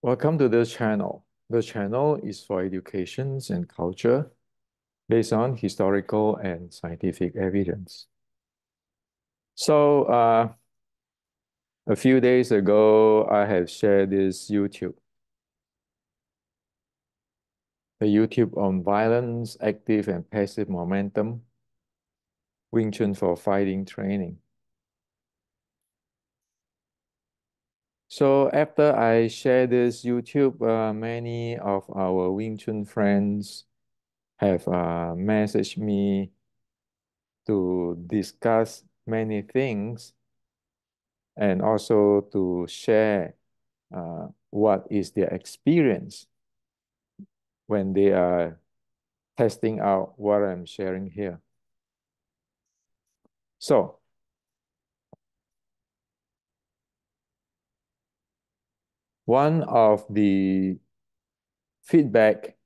Welcome to this channel. The channel is for educations and culture based on historical and scientific evidence. So, a few days ago, I have shared this the YouTube on violence, active and passive momentum, Wing Chun for fighting training. So after I share this YouTube, many of our Wing Chun friends have messaged me to discuss many things and also to share what is their experience when they are testing out what I'm sharing here. So, one of the feedback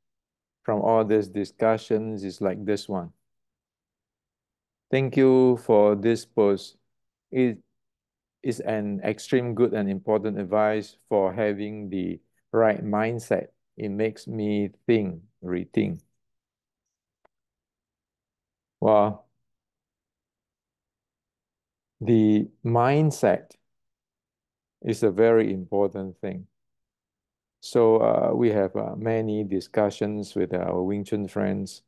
from all these discussions is like this one. Thank you for this post. It is an extreme good and important advice for having the right mindset. It makes me rethink. Well, the mindset is a very important thing. So we have many discussions with our Wing Chun friends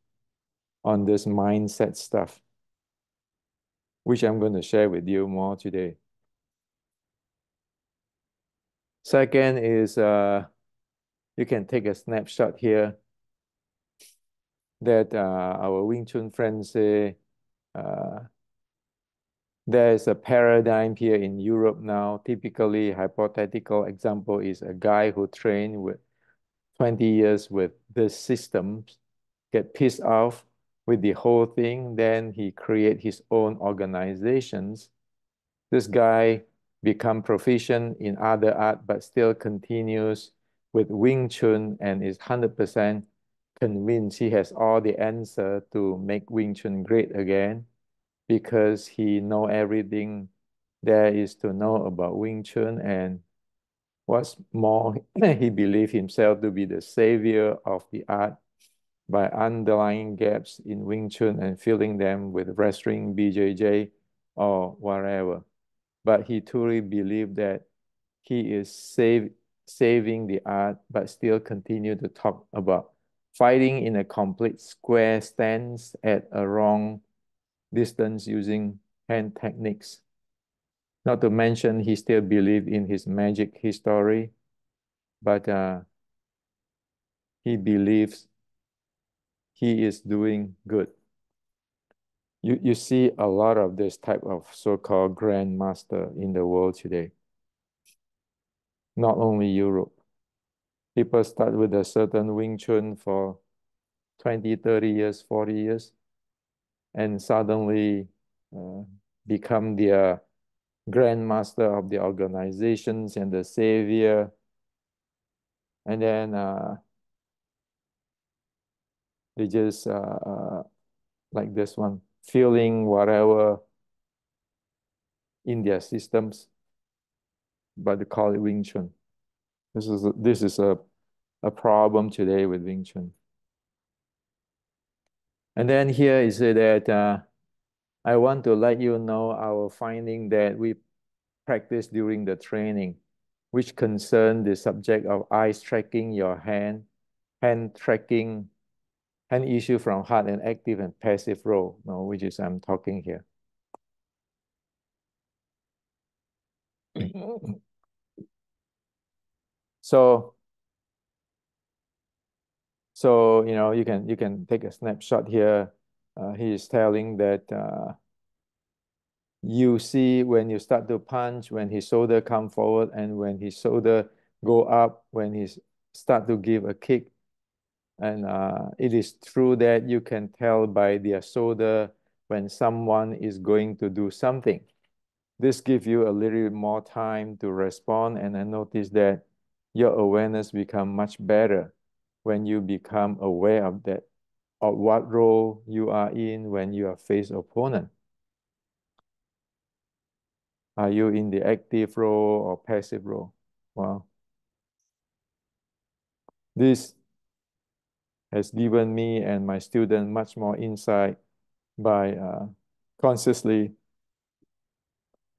on this mindset stuff, which I'm going to share with you more today. Second is you can take a snapshot here that our Wing Chun friends say uh, there's a paradigm here in Europe now. Typically, hypothetical example is a guy who trained with 20 years with this system, get pissed off with the whole thing, then he create his own organizations. This guy become proficient in other art, but still continues with Wing Chun and is 100% convinced he has all the answer to make Wing Chun great again because he know everything there is to know about Wing Chun, and what's more, he believed himself to be the savior of the art by underlying gaps in Wing Chun and filling them with wrestling, BJJ, or whatever. But he truly believed that he is saving the art, but still continue to talk about fighting in a complete square stance at a wrong distance using hand techniques. Not to mention, he still believed in his magic history, but he believes he is doing good. You see a lot of this type of so-called grandmaster in the world today. Not only Europe. People start with a certain Wing Chun for 20, 30 years, 40 years, and suddenly uh, become the grandmaster of the organizations and the savior. And then they just, like this one, feeling whatever in their systems, but they call it Wing Chun. This is a problem today with Wing Chun. And then here is that I want to let you know our finding that we practiced during the training, which concern the subject of eyes tracking your hand tracking, hand issue from hard and active and passive role, no, which is I'm talking here. So you can take a snapshot here. He is telling that you see when you start to punch, when his shoulder come forward, and when his shoulder go up, when he start to give a kick. And it is true that you can tell by their shoulder when someone is going to do something. This gives you a little bit more time to respond, and I notice that your awareness become much better when you become aware of that, of what role you are in when you are face opponent. Are you in the active role or passive role? Well, This has given me and my student much more insight by consciously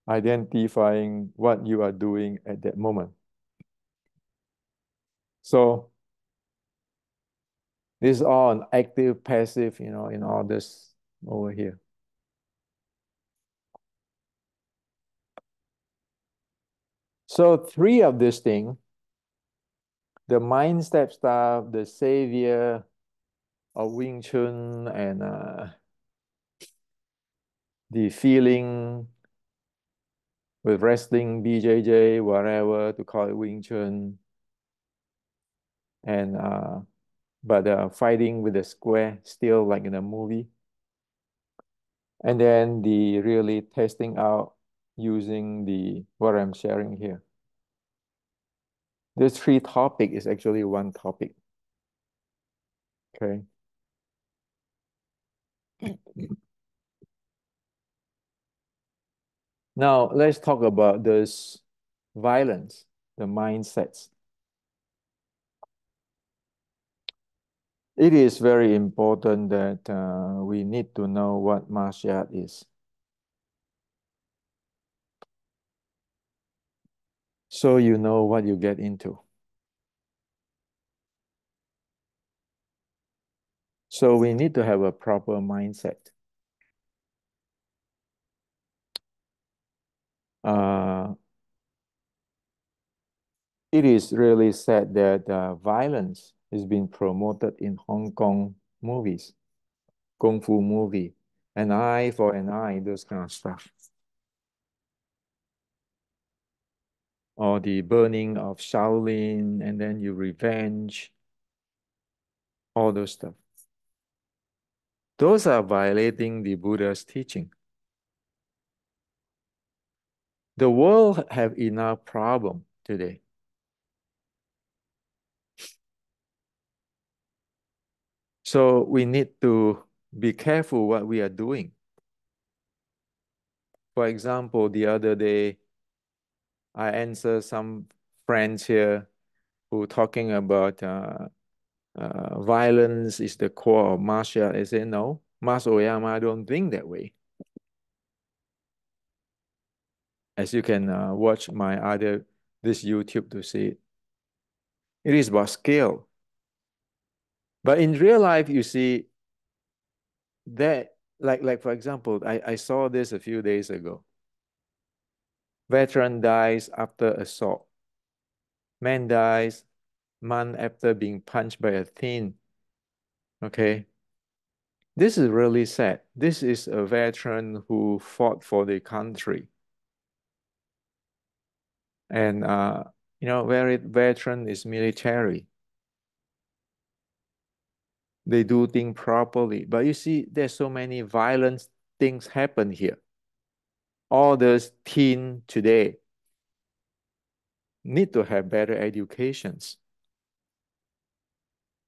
identifying what you are doing at that moment. So this is all an active, passive, in all this over here. So three of these things, the mind step stuff, the savior of Wing Chun, and the feeling with wrestling, BJJ, whatever to call it Wing Chun, and but fighting with the square, still like in a movie. And then the really testing out using the what I'm sharing here. This three topic is actually one topic. Okay. Now let's talk about this violence, the mindsets. It is very important that we need to know what martial art is. So you know what you get into. So we need to have a proper mindset. Uh, it is really sad that violence is being promoted in Hong Kong movies, kung fu movie, an eye for an eye, those kind of stuff. Or the burning of Shaolin, and then you revenge, all those stuff. Those are violating the Buddha's teaching. The world have enough problem today. So we need to be careful what we are doing. For example, the other day, I answered some friends here who talking about violence is the core of martial art. I say, no, Mas Oyama don't think that way. As you can watch this YouTube to see it. It is about skill. But in real life, you see that, like for example, I saw this a few days ago. Veteran dies after assault. Man dies month after being punched by a teen. Okay. This is really sad. This is a veteran who fought for the country. And, very veteran is military. They do things properly. But you see, there's so many violent things happen here. All those teen today need to have better educations.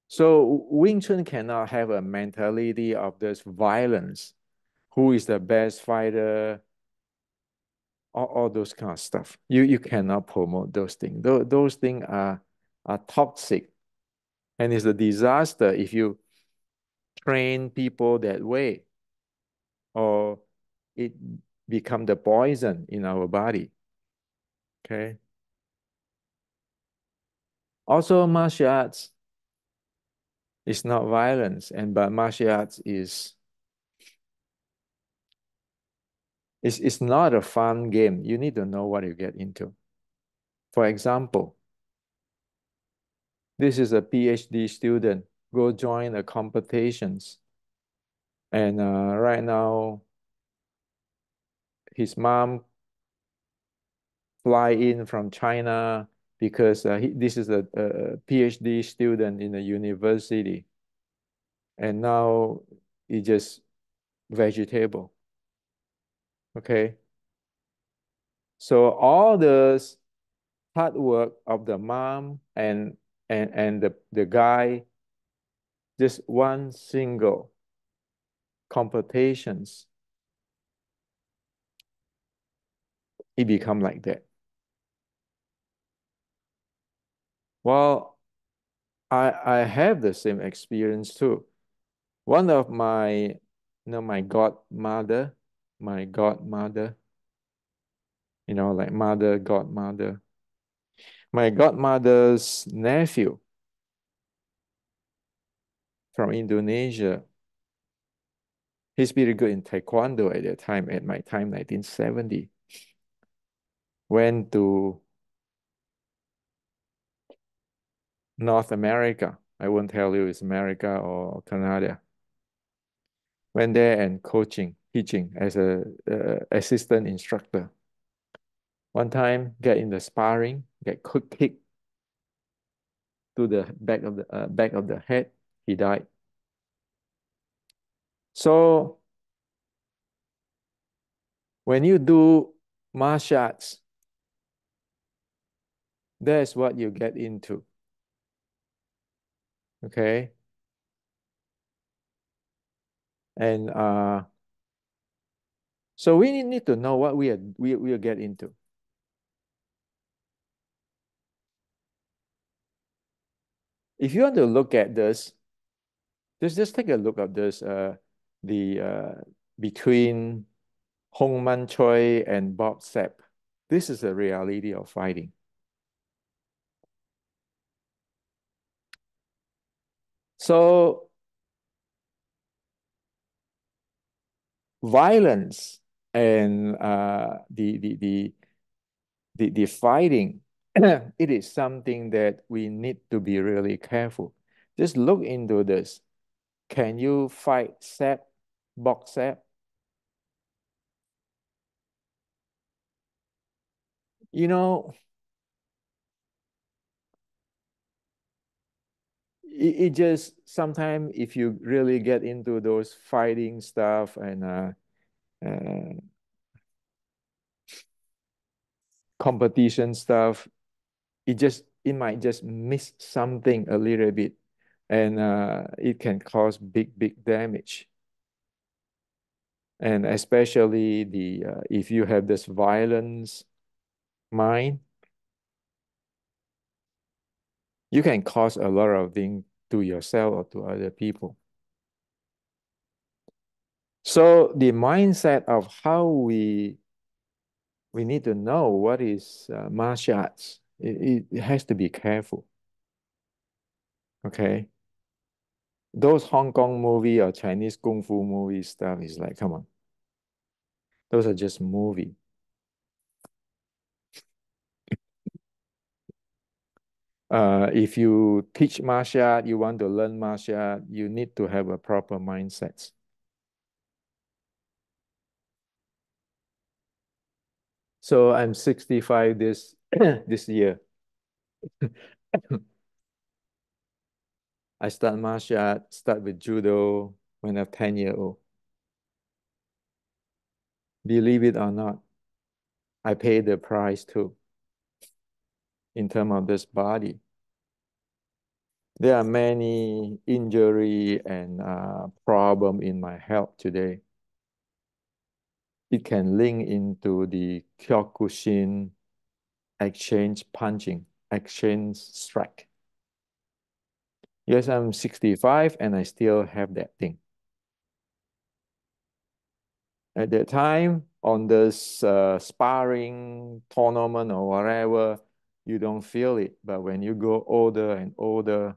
So Wing Chun cannot have a mentality of this violence. Who is the best fighter? All those kind of stuff. You cannot promote those things. Those things are toxic. And it's a disaster if you train people that way, or it become the poison in our body. Okay. Also, martial arts is not violence, but martial arts is not a fun game. You need to know what you get into. For example, this is a PhD student, go join a competitions. And right now, his mom fly in from China because this is a PhD student in a university. And now he just vegetable. Okay. So all this hard work of the mom and the guy, just one single competitions, it become like that. Well, I have the same experience too. One of my my godmother, like mother, godmother, my godmother's nephew from Indonesia. He's pretty good in Taekwondo at that time, at my time, 1970. Went to North America. I won't tell you it's America or Canada. Went there and teaching as a assistant instructor. One time, get in the sparring, get quick kick to the back of the head. He died. So when you do martial arts, that's what you get into. Okay, and so we need to know what we get into. If you want to look at this, just take a look at this. The Between Hong Man Choi and Bob Sapp. This is the reality of fighting. So violence and the fighting, it is something that we need to be really careful. Just look into this. Can you fight Sapp, box Sapp? You know, it just sometimes if you really get into those fighting stuff and uh, competition stuff, it might just miss something a little bit, and it can cause big damage. And especially the if you have this violence mind, you can cause a lot of things to yourself or to other people. So the mindset of how we need to know what is martial arts. It has to be careful. Okay. Those Hong Kong movie or Chinese kung fu movie stuff is like, come on. Those are just movie. If you teach martial art, you want to learn martial art, you need to have a proper mindset. So I'm 65 this year. I start martial art, start with judo when I'm 10 years old. Believe it or not, I paid the price too in terms of this body. There are many injury and problem in my health today. It can link into the Kyokushin exchange punching, exchange strike. Yes, I'm 65 and I still have that thing. At that time, on this sparring tournament or whatever, you don't feel it. But when you go older and older,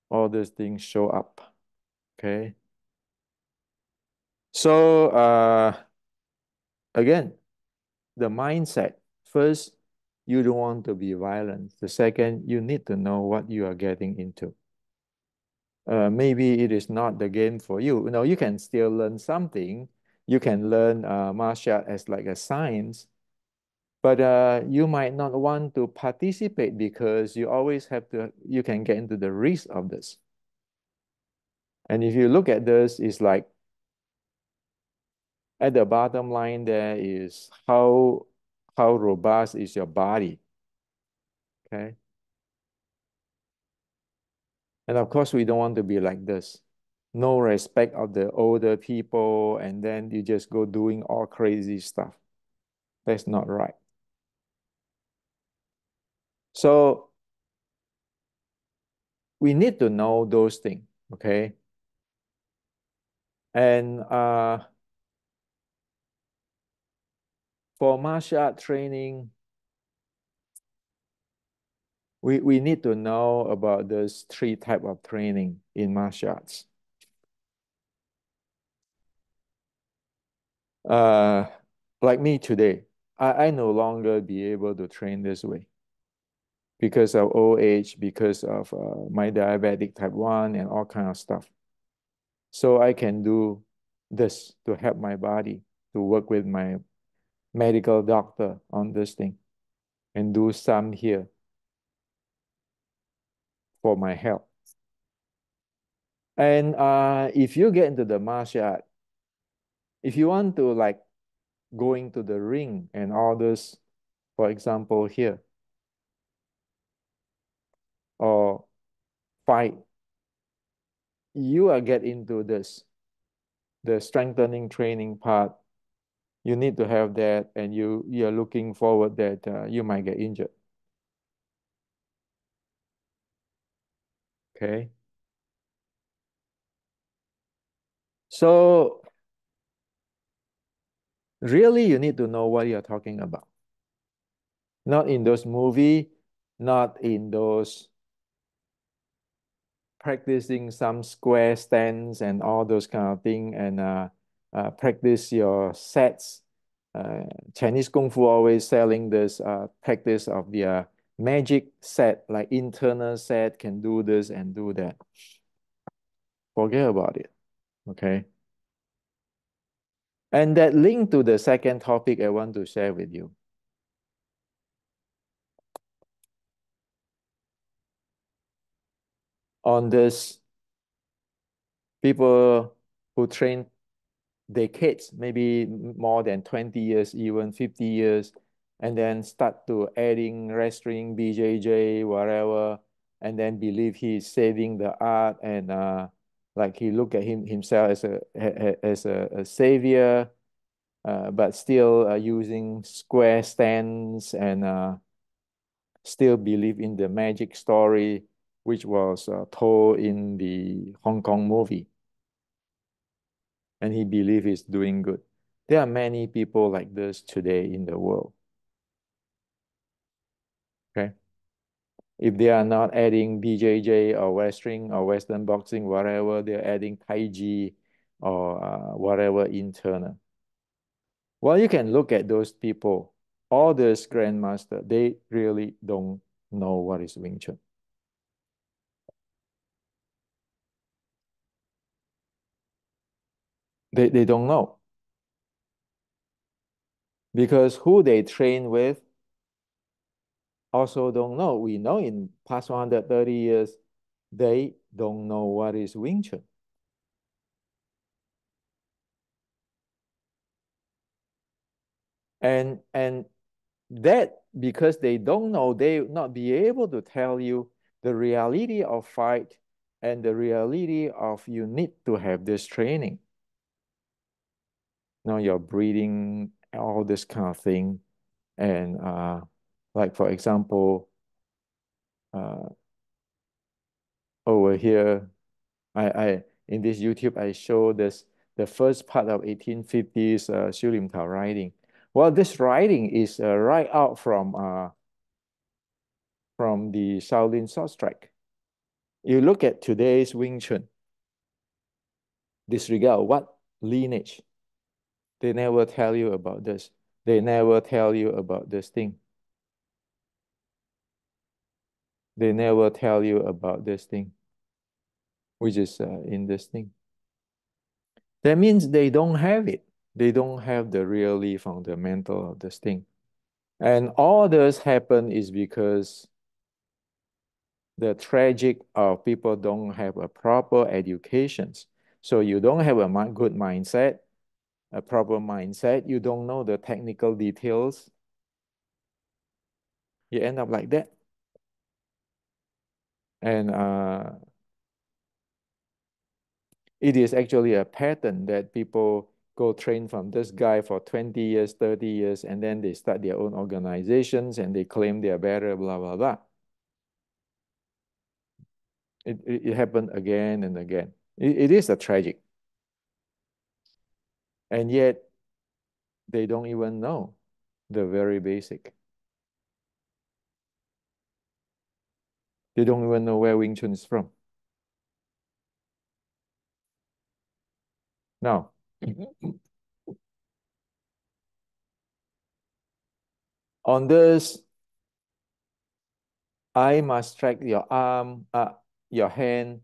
all these things show up. Okay. So again, the mindset. First, you don't want to be violent. The second, you need to know what you are getting into. Maybe it is not the game for you. You can still learn something. You can learn martial art as like a science, but you might not want to participate because you can get into the risk of this. And if you look at this, it's like at the bottom line there is how robust is your body, okay? And of course, we don't want to be like this. No respect of the older people, and then you just go doing all crazy stuff. That's not right. So we need to know those things, okay? And for martial art training, we need to know about those three type of training in martial arts. Uh, like me today, I no longer be able to train this way because of old age, because of my diabetic type 1 and all kind of stuff. So I can do this to help my body, to work with my medical doctor on this thing and do some here for my health. And if you get into the martial art, if you want to like going to the ring and all this, for example, here, or fight, you are get into this, the strengthening training part. You need to have that, and you're looking forward that you might get injured. Okay. So really, you need to know what you're talking about. Not in those movie, not in those practicing some square stance and all those kind of thing, and practice your sets. Chinese Kung Fu always selling this practice of the magic set, like internal set, can do this and do that. Forget about it, okay? And that link to the second topic I want to share with you. On this, people who train decades, maybe more than 20 years, even 50 years, and then start to adding wrestling, BJJ, whatever, and then believe he's saving the art, and like he look at himself as a savior, but still using square stance and still believe in the magic story which was told in the Hong Kong movie, and he believes he's doing good. There are many people like this today in the world. Okay. If they are not adding BJJ or wrestling or Western boxing, whatever, they're adding Tai Chi or whatever internal. Well, you can look at those people, all those grandmaster, they really don't know what is Wing Chun. They don't know because who they train with also don't know. We know in past 130 years, they don't know what is Wing Chun. And that because they don't know, they not be able to tell you the reality of fight and the reality of you need to have this training. You know, your breathing, all this kind of thing. And like for example, uh, over here, I in this YouTube, I show this the first part of 1850s Xiu Lim Tao writing. Well, this writing is right out from the Shaolin sword strike. You look at today's Wing Chun, disregard what lineage. They never tell you about this. They never tell you about this thing. They never tell you about this thing, which is in this thing. That means they don't have it. They don't have the really fundamental of this thing. And all this happen is because the tragic of people don't have a proper educations. So you don't have a good mindset, a proper mindset. You don't know the technical details. You end up like that. And it is actually a pattern that people go train from this guy for 20 years, 30 years, and then they start their own organizations and they claim they are better, blah, blah, blah. It happened again and again. It is a tragic, and yet they don't even know the very basic. They don't even know where Wing Chun is from. Now, on this, I must track your arm, your hand,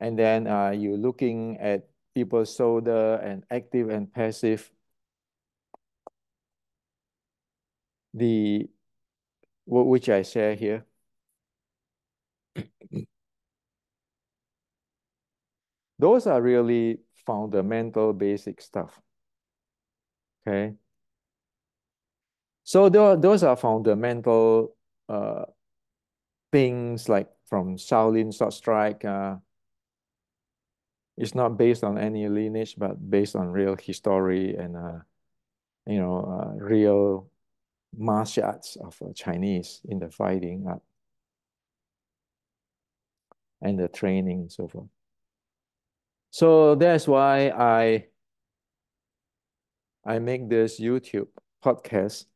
and then you're looking at people's shoulder and active and passive. The which I share here. Those are really fundamental, basic stuff. Okay, so those are fundamental uh, things like from Shaolin short strike. It's not based on any lineage, but based on real history and real martial arts of Chinese in the fighting art and the training and so forth. So that's why I make this YouTube podcast.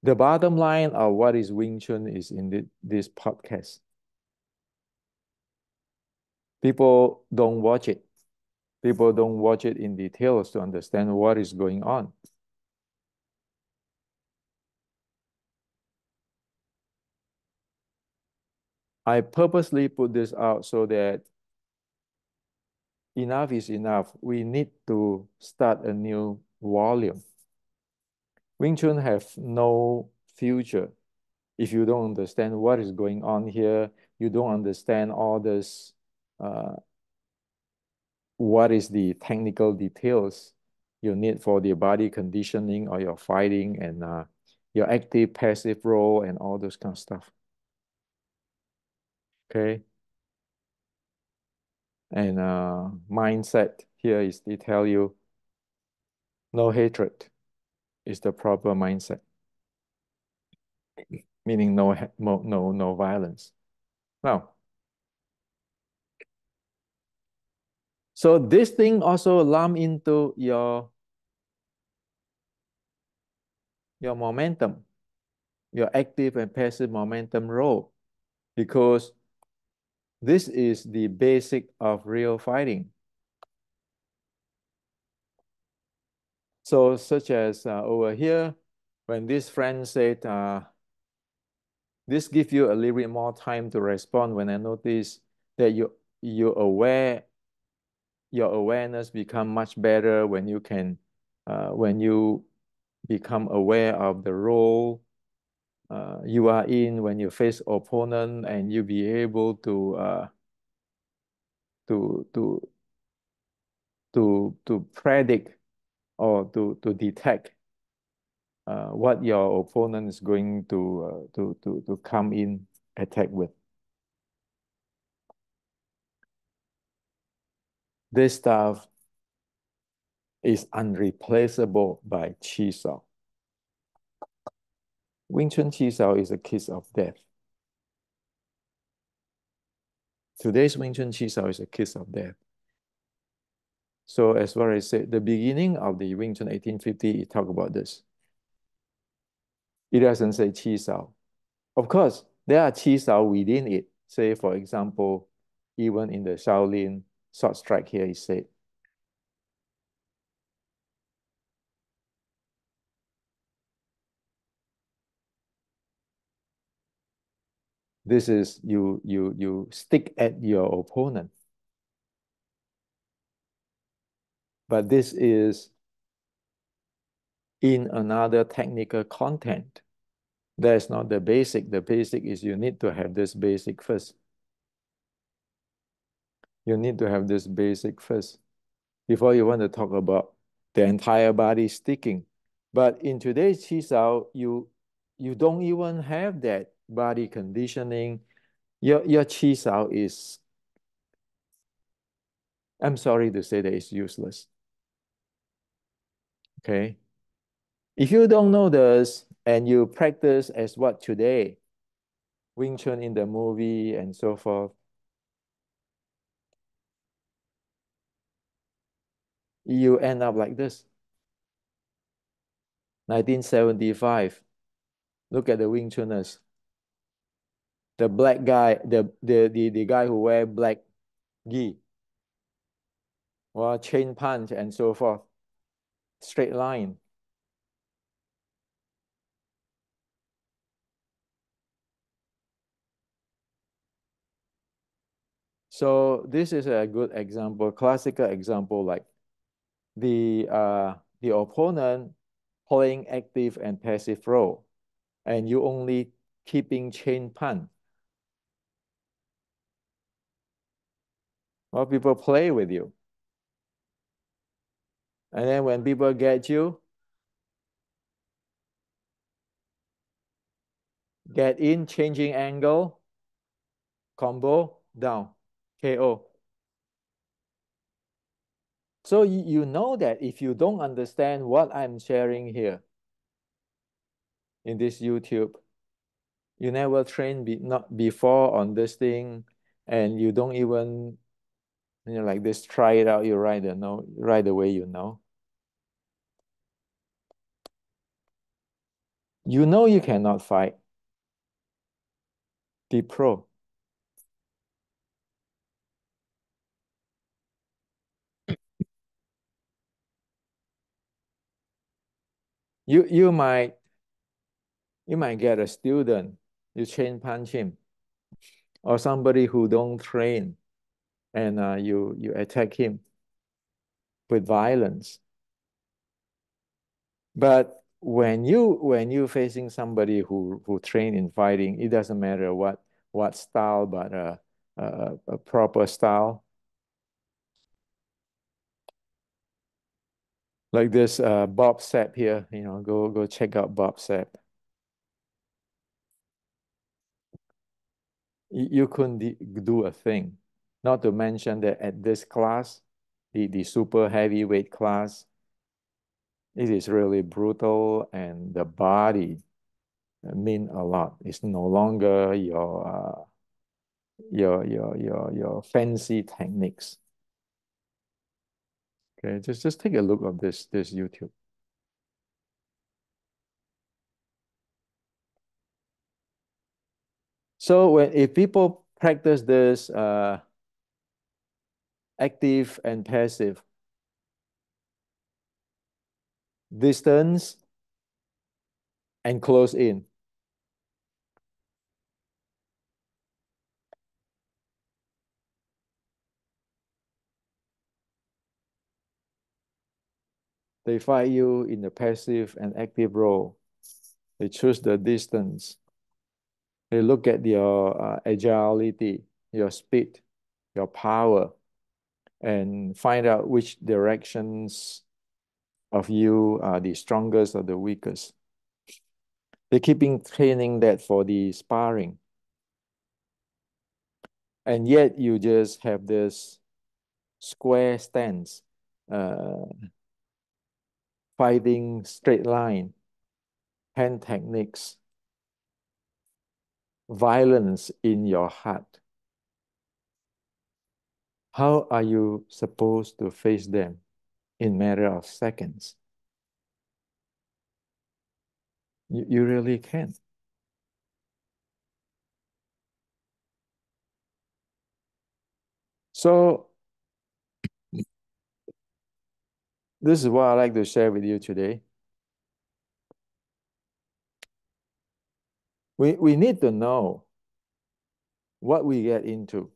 The bottom line of what is Wing Chun is in this podcast. People don't watch it. People don't watch it in details to understand what is going on. I purposely put this out so that enough is enough. We need to start a new volume. Wing Chun have no future if you don't understand what is going on here. You don't understand all this, what is the technical details you need for the body conditioning or your fighting and your active, passive role and all those kind of stuff. Okay. And mindset here is they tell you no hatred is the proper mindset, meaning no violence. Now, so this thing also lump into your momentum, your active and passive momentum role, because this is the basic of real fighting. So such as over here, when this friend said, this gives you a little bit more time to respond when I notice that you're aware, your awareness become much better when you become aware of the role you are in when you face opponent and you be able to to to predict or to detect what your opponent is going to come in attack with. This stuff is unreplaceable by Chi Sao. Wing Chun Chi Sao is a kiss of death. Today's Wing Chun Chi Sao is a kiss of death. So as far as I said, the beginning of the Wing Chun 1850, it talk about this. It doesn't say Chi Sao. Of course, there are Chi Sao within it. Say, for example, even in the Shaolin short strike here, it said, this is you stick at your opponent. But this is in another technical content. That's not the basic. The basic is you need to have this basic first. You need to have this basic first before you want to talk about the entire body sticking. But in today's Chi Sao, you don't even have that body conditioning. Your Chi Sao is, I'm sorry to say that it's useless. Okay. If you don't know this and you practice as what today, Wing Chun in the movie and so forth. You end up like this. 1975. Look at the Wing Chuners. The black guy, the guy who wear black gi, or chain punch and so forth. Straight line. So this is a good example, classical example, like the opponent playing active and passive role, and you only keeping chain punch. Well, people play with you. And then when people get you, get in, changing angle, combo, down, KO. So you know that if you don't understand what I'm sharing here in this YouTube, you never train not before on this thing, and you don't even like this, try it out, you right away, you cannot fight. Be pro. You might get a student, you chain punch him, or somebody who don't train, and you attack him with violence. But when you facing somebody who train in fighting, it doesn't matter what style, but a proper style. Like this Bob Sapp here, go check out Bob Sapp. You couldn't do a thing. Not to mention that at this class, the super heavyweight class, it is really brutal, and the body mean a lot. It's no longer your fancy techniques. Okay, just take a look of this YouTube. So if people practice this active and passive distance and close in, they fight you in the passive and active role. They choose the distance. They look at your agility, your speed, your power, and find out which directions of you are the strongest or the weakest. They keeping training that for the sparring. And yet you just have this square stance, uh, fighting straight line, hand techniques, violence in your heart. How are you supposed to face them in matter of seconds? You really can't. So this is what I like to share with you today. We need to know what we get into.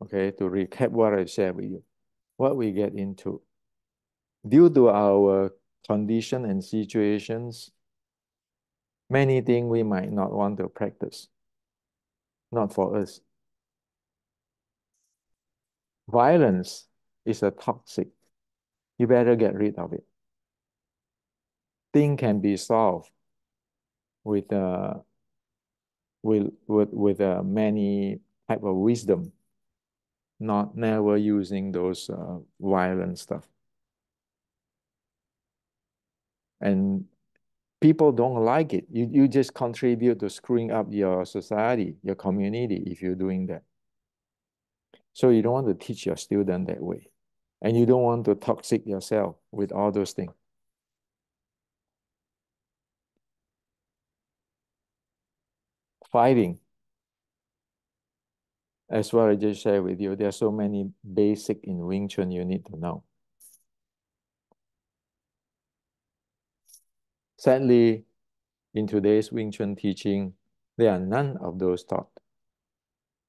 Okay, to recap what I shared with you, what we get into. Due to our condition and situations, many things we might not want to practice. Not for us. Violence is a toxic. You better get rid of it. Thing can be solved with many type of wisdom, not never using those violent stuff. And People don't like it. You just contribute to screwing up your society, your community, if you're doing that. So you don't want to teach your student that way. And you don't want to toxic yourself with all those things. Fighting, as what I just shared with you, there are so many basic in Wing Chun you need to know. Sadly, in today's Wing Chun teaching, there are none of those taught.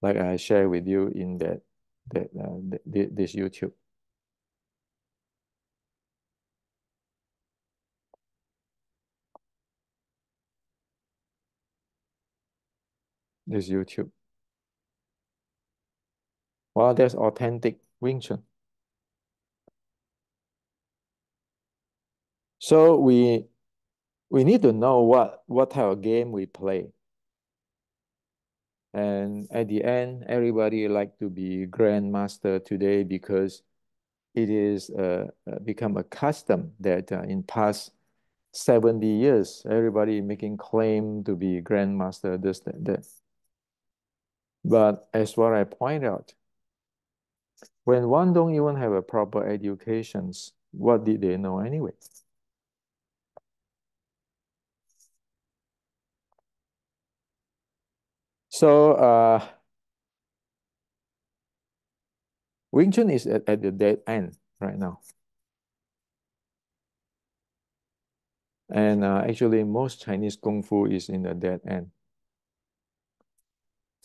Like I share with you in this YouTube. This YouTube. Well, there's authentic Wing Chun. So we need to know what type of game we play. And at the end, everybody like to be grandmaster today because it is become a custom that in past 70 years, everybody making claim to be grandmaster, this, that. But as what I point out, when one don't even have a proper educations, what did they know anyway? So Wing Chun is at the dead end right now. And actually, most Chinese Kung Fu is in the dead end.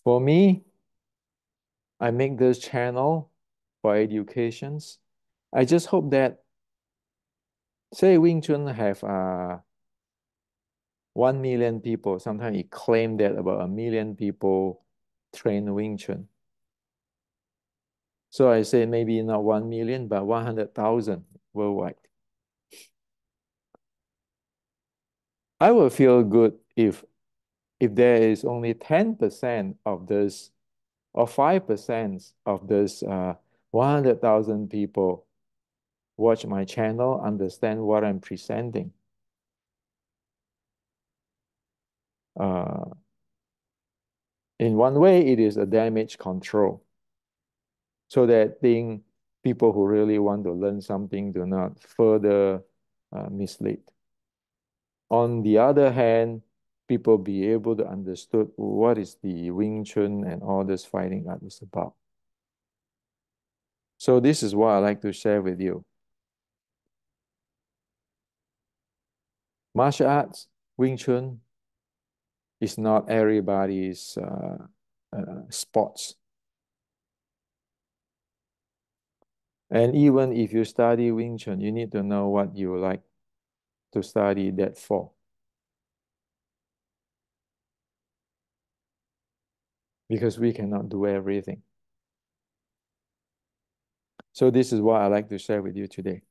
For me, I make this channel for educations. I just hope that, say Wing Chun have 1 million people. Sometimes it claim that about 1 million people train Wing Chun. So I say maybe not 1 million, but 100,000 worldwide. I will feel good if there is only 10% of this or 5% of this 100,000 people watch my channel, understand what I'm presenting. Uh, in one way, it is a damage control. So that people who really want to learn something do not further mislead. On the other hand, people be able to understood what is the Wing Chun and all this fighting art is about. So this is what I like to share with you. Martial arts, Wing Chun, is not everybody's sports. And even if you study Wing Chun, you need to know what you like to study that for. Because we cannot do everything. So this is what I like to share with you today.